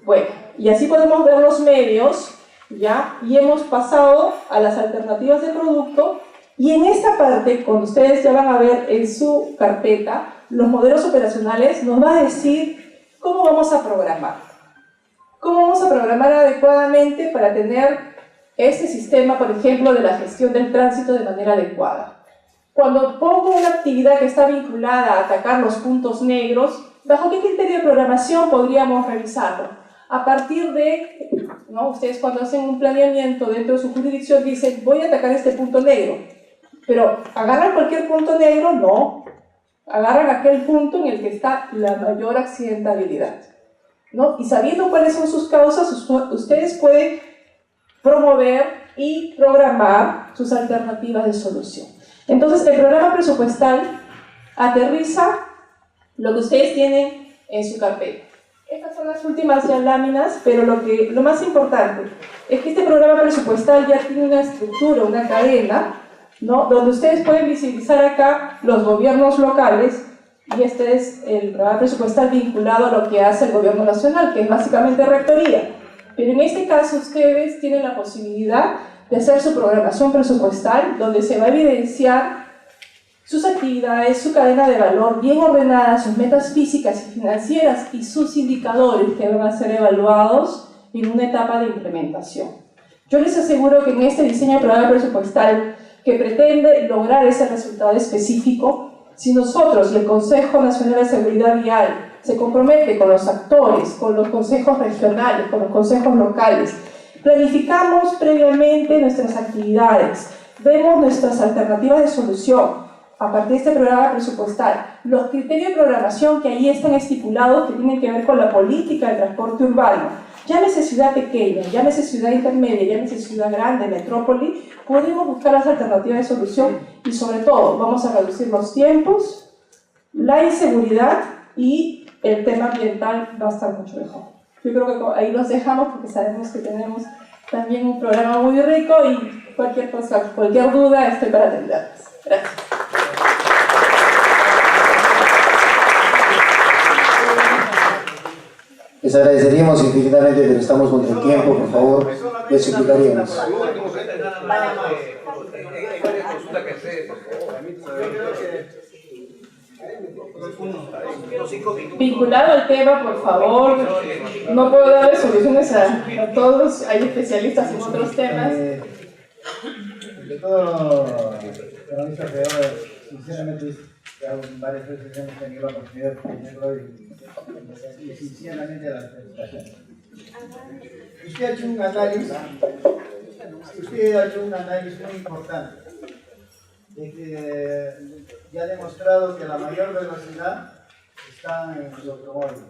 Speaker 3: Bueno, y así podemos ver los medios, ¿ya? Y hemos pasado a las alternativas de producto. Y en esta parte, cuando ustedes ya van a ver en su carpeta, los modelos operacionales nos va a decir cómo vamos a programar. Cómo vamos a programar adecuadamente para tener este sistema, por ejemplo, de la gestión del tránsito de manera adecuada. Cuando pongo una actividad que está vinculada a atacar los puntos negros, ¿bajo qué criterio de programación podríamos revisarlo? A partir de, ¿no? Ustedes cuando hacen un planeamiento dentro de su jurisdicción dicen, voy a atacar este punto negro. Pero, ¿agarran cualquier punto negro? No. Agarran aquel punto en el que está la mayor accidentabilidad, ¿no? Y sabiendo cuáles son sus causas, ustedes pueden promover y programar sus alternativas de solución. Entonces, el programa presupuestal aterriza lo que ustedes tienen en su carpeta. Estas son las últimas ya láminas, pero lo más importante es que este programa presupuestal ya tiene una estructura, una cadena, ¿no? Donde ustedes pueden visibilizar acá los gobiernos locales, y este es el programa presupuestal vinculado a lo que hace el gobierno nacional, que es básicamente rectoría. Pero en este caso ustedes tienen la posibilidad de hacer su programación presupuestal, donde se va a evidenciar sus actividades, su cadena de valor bien ordenada, sus metas físicas y financieras y sus indicadores que van a ser evaluados en una etapa de implementación. Yo les aseguro que en este diseño de programa presupuestal que pretende lograr ese resultado específico, si nosotros y el Consejo Nacional de Seguridad Vial se compromete con los actores, con los consejos regionales, con los consejos locales, planificamos previamente nuestras actividades, vemos nuestras alternativas de solución a partir de este programa presupuestal, los criterios de programación que ahí están estipulados que tienen que ver con la política de transporte urbano, llámese ciudad pequeña, llámese ciudad intermedia, llámese ciudad grande, metrópoli, podemos buscar las alternativas de solución y sobre todo vamos a reducir los tiempos, la inseguridad y el tema ambiental va a estar mucho mejor. Yo creo que ahí los dejamos porque sabemos que tenemos también un programa muy rico y cualquier cosa, cualquier duda estoy para atenderles. Gracias.
Speaker 1: Les agradeceríamos infinitamente, pero estamos contra el tiempo, por favor, les suplicaríamos.
Speaker 3: Vinculado al tema, por favor, no puedo darle soluciones a todos, hay especialistas en otros temas.
Speaker 4: De todo, economista peor, sinceramente, varias veces hemos tenido la oportunidad de tenerlo y sinceramente las felicitaciones. Usted ha hecho un análisis muy importante, de que ya ha demostrado que la mayor velocidad está en los automóviles.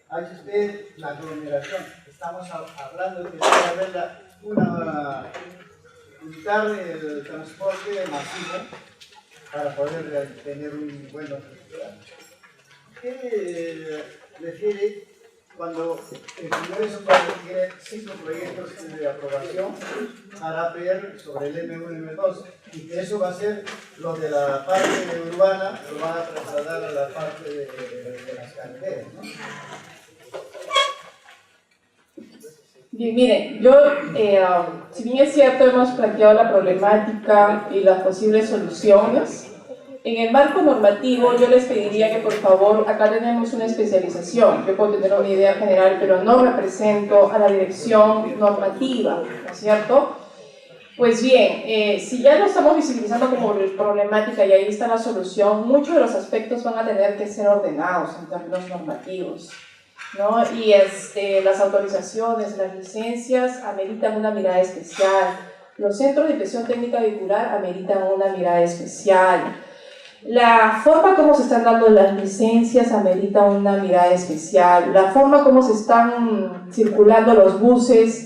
Speaker 4: Ha hecho usted la aglomeración, estamos hablando de que debe haber evitar el transporte masivo para poder tener un buen resultado. ¿Qué refiere cuando el Congreso tiene 5 proyectos de aprobación para ver sobre el M1 y M2? Y que eso va a ser lo de la parte urbana, lo van a trasladar a la parte de las carreteras, ¿no?
Speaker 3: Bien, miren, yo, si bien es cierto, hemos planteado la problemática y las posibles soluciones, en el marco normativo yo les pediría que por favor, acá tenemos una especialización, yo puedo tener una idea general, pero no represento a la dirección normativa, ¿no es cierto? Pues bien, si ya lo estamos visibilizando como problemática y ahí está la solución, muchos de los aspectos van a tener que ser ordenados en términos normativos, ¿no? Y las autorizaciones, las licencias ameritan una mirada especial, los centros de inspección técnica vehicular ameritan una mirada especial, la forma como se están dando las licencias amerita una mirada especial, la forma como se están circulando los buses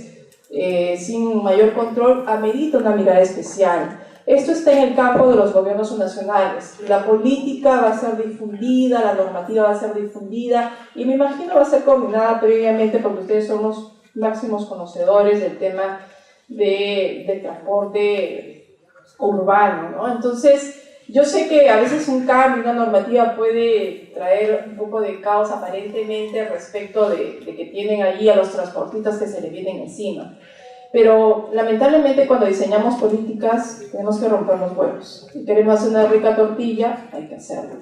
Speaker 3: sin mayor control amerita una mirada especial. Esto está en el campo de los gobiernos nacionales. La política va a ser difundida, la normativa va a ser difundida y me imagino va a ser coordinada previamente porque ustedes son los máximos conocedores del tema de transporte urbano, ¿no? Entonces, yo sé que a veces un cambio, una normativa puede traer un poco de caos aparentemente respecto de que tienen allí a los transportistas que se le vienen encima. Pero lamentablemente cuando diseñamos políticas tenemos que romper los huevos. Si queremos hacer una rica tortilla, hay que hacerlo.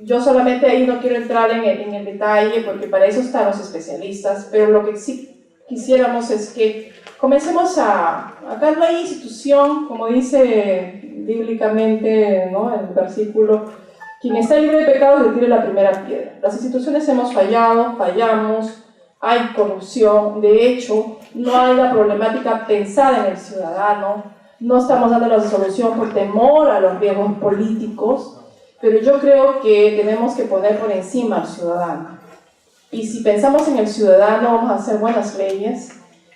Speaker 3: Yo solamente ahí no quiero entrar en el detalle porque para eso están los especialistas, pero lo que sí quisiéramos es que comencemos acá no hay institución, como dice bíblicamente, ¿no?, el versículo, quien está libre de pecados le tire la primera piedra. Las instituciones hemos fallado, fallamos, hay corrupción, de hecho, no hay la problemática pensada en el ciudadano, no estamos dando la solución por temor a los riesgos políticos, pero yo creo que tenemos que poner por encima al ciudadano. Y si pensamos en el ciudadano, vamos a hacer buenas leyes,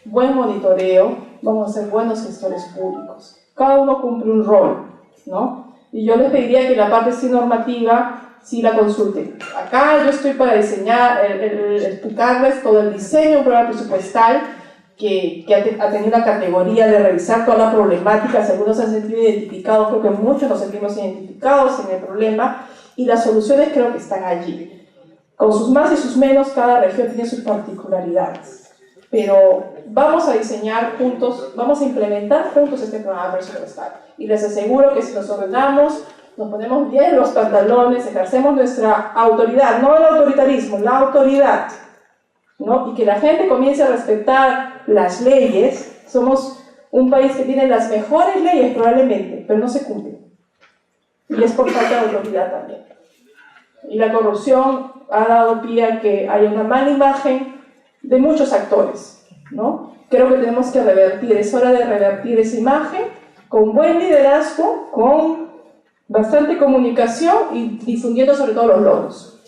Speaker 3: buen monitoreo, vamos a ser buenos gestores públicos. Cada uno cumple un rol, ¿no? Y yo les pediría que la parte sí normativa sí la consulten. Acá yo estoy para diseñar, explicarles todo el diseño de un programa presupuestal que ha tenido la categoría de revisar toda la problemática. Si algunos se han sentido identificados, creo que muchos nos sentimos identificados en el problema y las soluciones creo que están allí. Con sus más y sus menos, cada región tiene sus particularidades. pero vamos a diseñar juntos, vamos a implementar juntos este programa presupuestal. Y les aseguro que si nos ordenamos, nos ponemos bien los pantalones, ejercemos nuestra autoridad, no el autoritarismo, la autoridad, ¿no? Y que la gente comience a respetar las leyes. Somos un país que tiene las mejores leyes probablemente, pero no se cumplen. Y es por falta de autoridad también. Y la corrupción ha dado pie a que haya una mala imagen de muchos actores, ¿no? Creo que tenemos que revertir, es hora de revertir esa imagen con buen liderazgo, con bastante comunicación y difundiendo sobre todo los logros.